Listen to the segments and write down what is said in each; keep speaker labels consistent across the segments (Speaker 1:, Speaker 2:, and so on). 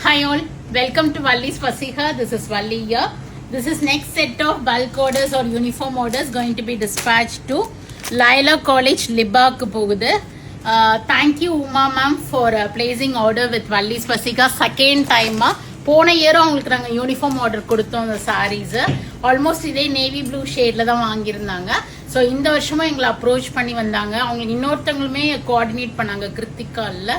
Speaker 1: Hi all, welcome to Valli's Fasiha. This is Valli here. This is next set of bulk orders or uniform orders going to be dispatched to Laila College, Libak Pogudhu. Thank you Uma ma'am for placing order with Valli's Fasiha second time. போன இயரும் அவங்களுக்கு நாங்கள் uniform order கொடுத்தோம் அந்த sarees almost இதே navy blue ஷேடில் தான் வாங்கியிருந்தாங்க. So இந்த வருஷமும் எங்களை அப்ரோச் பண்ணி வந்தாங்க. அவங்களுக்கு இன்னொருத்தவங்களுமே கோஆர்டினேட் பண்ணாங்க, கிருத்திகாவில்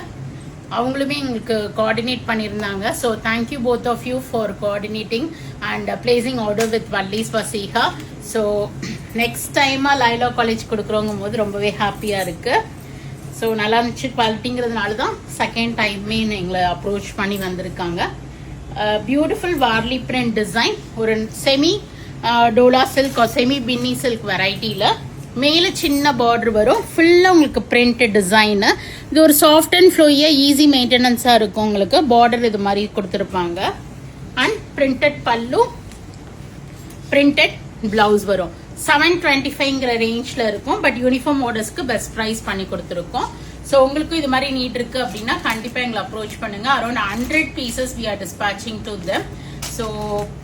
Speaker 1: அவங்களுமே எங்களுக்கு கோஆர்டினேட் பண்ணியிருந்தாங்க. So thank you both of you for coordinating and placing order with Vallis Fasiha. So next டைமாக லைலா காலேஜ் கொடுக்குறவங்கும் போது ரொம்பவே ஹாப்பியாக இருக்குது. ஸோ நல்லா இருந்துச்சு குவாலிட்டிங்கிறதுனால தான் செகண்ட் டைமே எங்களை அப்ரோச் பண்ணி வந்திருக்காங்க. பியூட்டிஃபுல் வார்லி பிரிண்ட் டிசைன், ஒரு செமி டோலா சில்க் செமி பின்னி சில்க் வெரைட்டியில் மேலே சின்ன பார்டர் வரும், ஃபுல்லாக உங்களுக்கு பிரிண்ட் டிசைனு. இது ஒரு சாஃப்ட் அண்ட் ஃப்ளோயாக ஈஸி மெயின்டெனன்ஸாக இருக்கும். உங்களுக்கு பார்டர் இது மாதிரி கொடுத்துருப்பாங்க அண்ட் பிரிண்டட் பல்லு, பிரிண்டட் பிளவுஸ் வரும். 725ங்கிற ரேஞ்சில் இருக்கும். பட் யூனிஃபார்ம் ஆர்டர்ஸ்க்கு பெஸ்ட் ப்ரைஸ் பண்ணி கொடுத்துருக்கோம். ஸோ உங்களுக்கும் இது மாதிரி நீட் இருக்கு அப்படின்னா கண்டிப்பாக எங்களை அப்ரோச் பண்ணுங்க. Around 100 pieces we are dispatching to them. So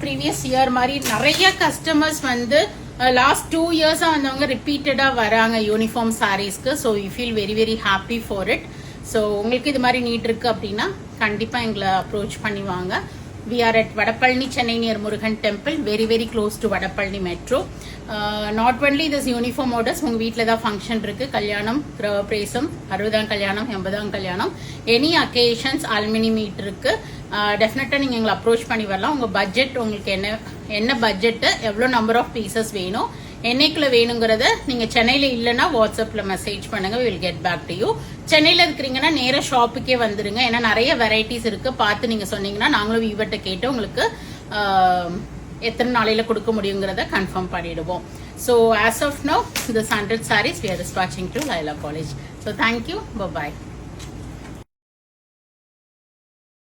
Speaker 1: previous year மாதிரி நிறைய கஸ்டமர்ஸ் வந்து லாஸ்ட் 2 years வந்தவங்க ரிப்பீட்டடாக வராங்க யூனிஃபார்ம் சாரீஸ்க்கு. So you feel very very happy for it. So உங்களுக்கு இது மாதிரி நீட் இருக்கு அப்படின்னா கண்டிப்பாக எங்களை அப்ரோச் பண்ணுவாங்க. We are at Vadapalani, Chennai near Murugan Temple, very very close to Vadapalani Metro. Not only this uniform orders, உங்க வீட்டில் தான் ஃபங்க்ஷன் இருக்கு, கல்யாணம், கிரகப்பிரவேசம், 60ஆம் கல்யாணம், 80ஆம் கல்யாணம், எனி அக்கேஷன்ஸ் அலுமினி மீட் இருக்கு. டெஃபினட்டாக நீங்கள் எங்களை அப்ரோச் பண்ணி வரலாம். உங்கள் பட்ஜெட், உங்களுக்கு என்ன பட்ஜெட்டு, எவ்வளோ நம்பர் ஆஃப் பீசஸ் வேணும், என்னைக்குள்ள வேணுங்கிறத நீங்கள் சென்னையில் இல்லைன்னா வாட்ஸ்அப்பில் மெசேஜ் பண்ணுங்க. Will get back to you. சென்னையில் இருக்கிறீங்கன்னா நேராக ஷாப்புக்கே வந்துருங்க. ஏன்னா நிறைய வெரைட்டிஸ் இருக்குது. பார்த்து நீங்கள் சொன்னீங்கன்னா நாங்களும் வீவர்கிட்ட கேட்டு உங்களுக்கு எத்தனை நாளையில் கொடுக்க முடியுங்கிறத கன்ஃபார்ம் பண்ணிடுவோம். So as of now this 100 sarees we are dispatching to Laila College. So thank you. Bye bye.